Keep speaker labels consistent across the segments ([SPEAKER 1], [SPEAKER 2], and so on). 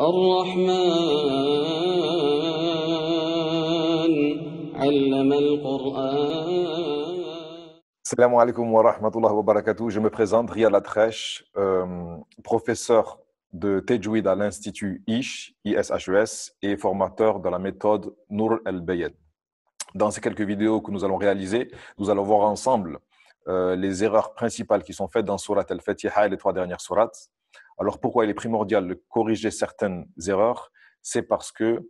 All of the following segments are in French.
[SPEAKER 1] الرحمن علم القرآن.
[SPEAKER 2] Salam alaikum wa rahmatullahi wa barakatuh. Je me présente, Riyad Latrèche, professeur de Tajwid à l'Institut ISHES et formateur dans la méthode Nour el-Bayed. Dans ces quelques vidéos que nous allons réaliser, nous allons voir ensemble les erreurs principales qui sont faites dans Surat al-Fatiha et les 3 dernières sourates. Alors pourquoi il est primordial de corriger certaines erreurs? C'est parce que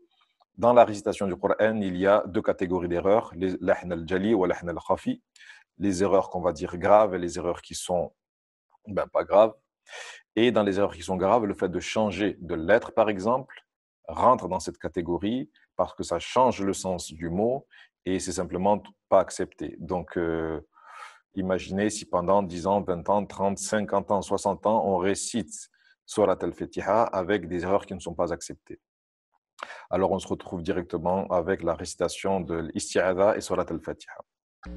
[SPEAKER 2] dans la récitation du Coran, il y a 2 catégories d'erreurs, les lahn al-jali ou lahn al-khafi, les erreurs qu'on va dire graves et les erreurs qui sont pas graves. Et dans les erreurs qui sont graves, le fait de changer de lettre, par exemple, rentre dans cette catégorie parce que ça change le sens du mot et c'est simplement pas accepté. Donc, imaginez si pendant 10 ans, 20 ans, 30, 50 ans, 60 ans, on récite Surat al-Fatiha avec des erreurs qui ne sont pas acceptées. Alors, on se retrouve directement avec la récitation de l'isti'adha et Surat al-Fatiha.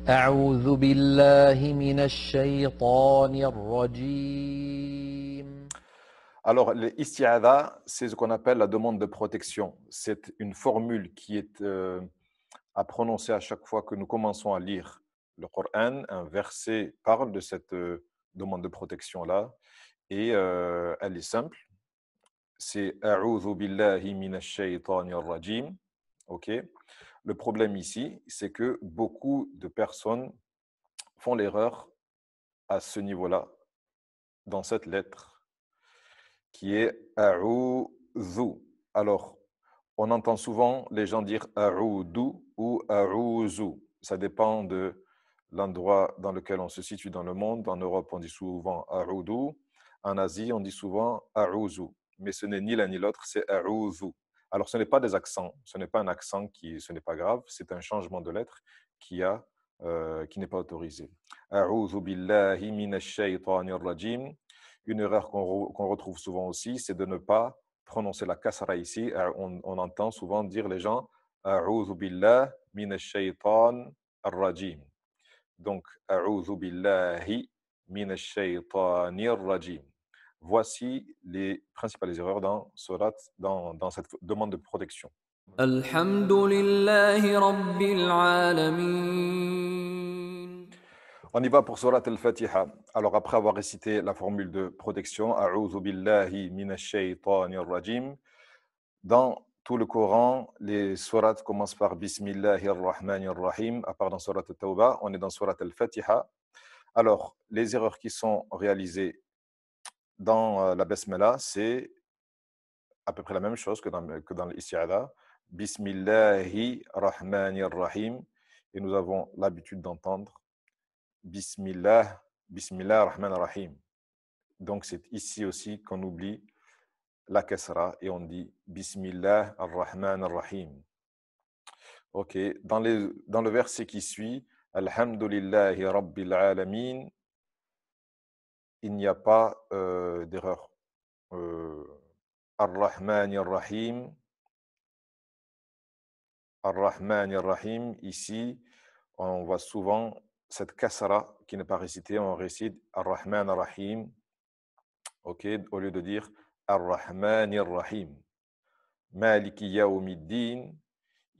[SPEAKER 3] أعوذ بالله من الشيطان الرجيم.
[SPEAKER 2] Alors, l'isti'adha, c'est ce qu'on appelle la demande de protection. C'est une formule qui est à prononcer à chaque fois que nous commençons à lire le Coran. Un verset parle de cette demande de protection-là et elle est simple. C'est « A'udhu billahi minash shaytanir rajim ». Ok. Le problème ici, c'est que beaucoup de personnes font l'erreur à ce niveau-là, dans cette lettre, qui est « A'udhu ». Alors, on entend souvent les gens dire « A'udhu » ou « A'udhu ». Ça dépend de l'endroit dans lequel on se situe dans le monde. En Europe, on dit souvent « A'udhu ». En Asie, on dit souvent « A'udhu ». Mais ce n'est ni l'un ni l'autre, c'est « A'udhu ». Alors, ce n'est pas des accents, ce n'est pas un accent, ce n'est pas grave, c'est un changement de lettre qui n'est pas autorisé. « A'udhu billahi minash shaytanir rajim ». Une erreur qu'on retrouve souvent aussi, c'est de ne pas prononcer la kasra ici. On entend souvent dire les gens « A'udhu billah minash shaytan ar-rajim ». Donc, « A'udhu billahi minash shaytanir rajim ». Voici les principales erreurs dans cette demande de protection.
[SPEAKER 1] الحمد لله رب العالمين.
[SPEAKER 2] On y va pour Surat al-Fatiha. Alors, après avoir récité la formule de protection, A'udhu billahi minash shaytanir rajim, dans tout le Coran, les sourates commencent par Bismillahir Rahmanir Rahim, à part dans Surat al-Tawbah, on est dans Surat al-Fatiha. Alors, les erreurs qui sont réalisées dans la Basmala, c'est à peu près la même chose que dans l'isti'adha. Bismillahir Rahmanir Rahim, et nous avons l'habitude d'entendre Bismillah, Bismillah Rahman Rahim. Donc c'est ici aussi qu'on oublie la kasra et on dit Bismillah ar-Rahman ar-Rahim. Ok, dans le verset qui suit, Alhamdulillahi Rabbil Alamin, il n'y a pas d'erreur. Ar-Rahman ar-Rahim, Ar-Rahman ar-Rahim, ici, on voit souvent cette kasra qui n'est pas récitée, on récite Ar-Rahman ar-Rahim, ok, au lieu de dire Ar-Rahman ar-Rahim. Maliki Yawmiddin,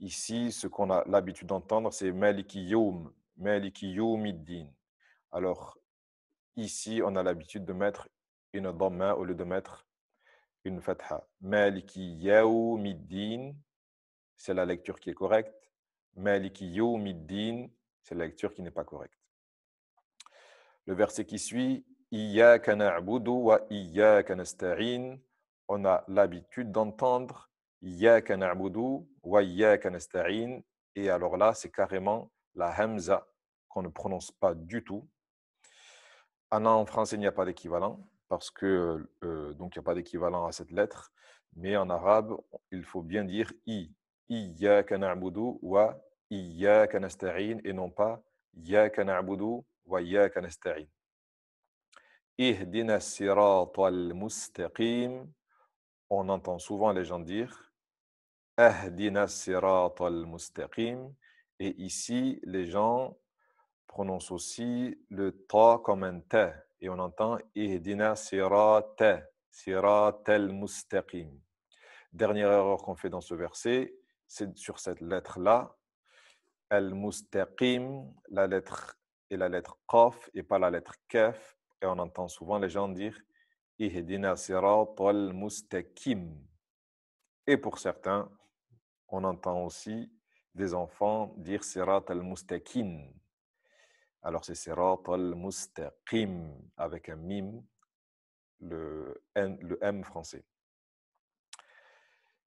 [SPEAKER 2] ici, ce qu'on a l'habitude d'entendre, c'est Maliki Yawm, Maliki Yawmiddin. Alors, ici, on a l'habitude de mettre une dhamma au lieu de mettre une fatha. Maliki Yawmiddin, c'est la lecture qui est correcte. Maliki Yawmiddin, c'est la lecture qui n'est pas correcte. Le verset qui suit, Iyyaka na'budu wa iyyaka nasta'in. On a l'habitude d'entendre Iyyaka na'budu wa iyyaka nasta'in. Et alors là, c'est carrément la hamza qu'on ne prononce pas du tout. En français, il n'y a pas d'équivalent parce que donc il n'y a pas d'équivalent à cette lettre. Mais en arabe, il faut bien dire Iyyaka na'budu wa iyyaka nasta'in et non pas Iyyaka na'budu wa iyyaka nasta'in. Ihdina siratal mustaqim. On entend souvent les gens dire Ahdina siratal mustaqim. Et ici, les gens prononcent aussi le ta comme un ta. Et on entend Ihdina siratal mustaqim. Dernière erreur qu'on fait dans ce verset, c'est sur cette lettre-là, al-mustaqim, la lettre est la lettre qaf et pas la lettre kaf. Et on entend souvent les gens dire ihdina siratal mustaqim. Et pour certains, on entend aussi des enfants dire sirat al-mustaqim. Alors c'est sirat al-mustaqim avec un mime, le M français.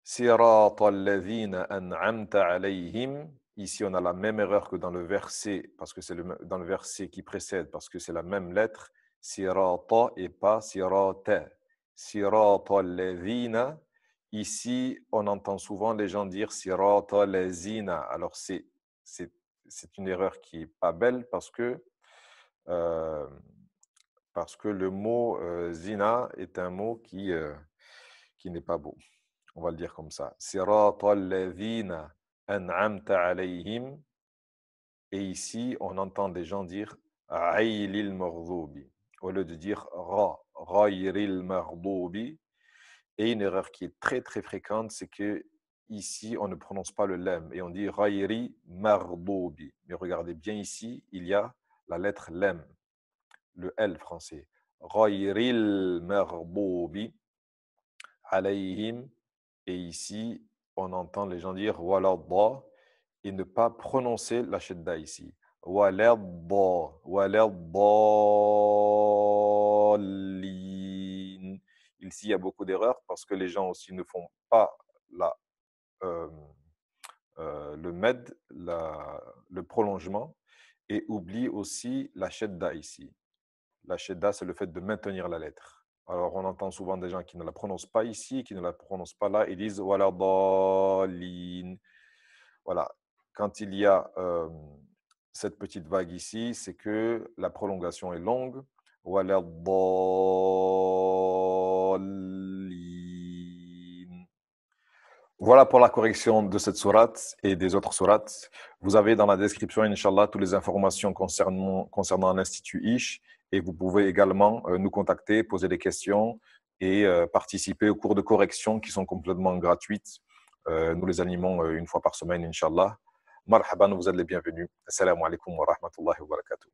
[SPEAKER 2] Sirat al-ladhina an'amta alayhim. Ici, on a la même erreur que dans le verset, parce que c'est dans le verset qui précède, parce que c'est la même lettre, sirata et pas sirata. Sirata al-ladhina. Ici, on entend souvent les gens dire sirata al-lazina. Alors, c'est une erreur qui n'est pas belle parce que le mot zina est un mot qui n'est pas beau. On va le dire comme ça. Sirata alladhina an'amta alayhim. Et ici, on entend des gens dire aylil maghdubi au lieu de dire ghayril maghdubi. Et une erreur qui est très très fréquente, c'est que ici, on ne prononce pas le lem et on dit ghayri maghdubi. Mais regardez bien ici, il y a la lettre lem, le L français. Ghayril maghdubi alayhim. Et ici, on entend les gens dire waladda et ne pas prononcer la shadda ici. Waladda, waladdallin. Ici, il y a beaucoup d'erreurs parce que les gens aussi ne font pas le med, le prolongement, et oublient aussi la shadda ici. La shadda, c'est le fait de maintenir la lettre. Alors, on entend souvent des gens qui ne la prononcent pas ici, qui ne la prononcent pas là, ils disent wala dallin. Voilà. Quand il y a cette petite vague ici, c'est que la prolongation est longue. Wala dallin. Voilà pour la correction de cette sourate et des autres sourates. Vous avez dans la description, Inch'Allah, toutes les informations concernant l'Institut Ish. Et vous pouvez également nous contacter, poser des questions et participer aux cours de correction qui sont complètement gratuites. Nous les animons une fois par semaine, Inch'Allah. Marhaban, vous êtes les bienvenus. Assalamu alaikum wa rahmatullahi wa barakatuh.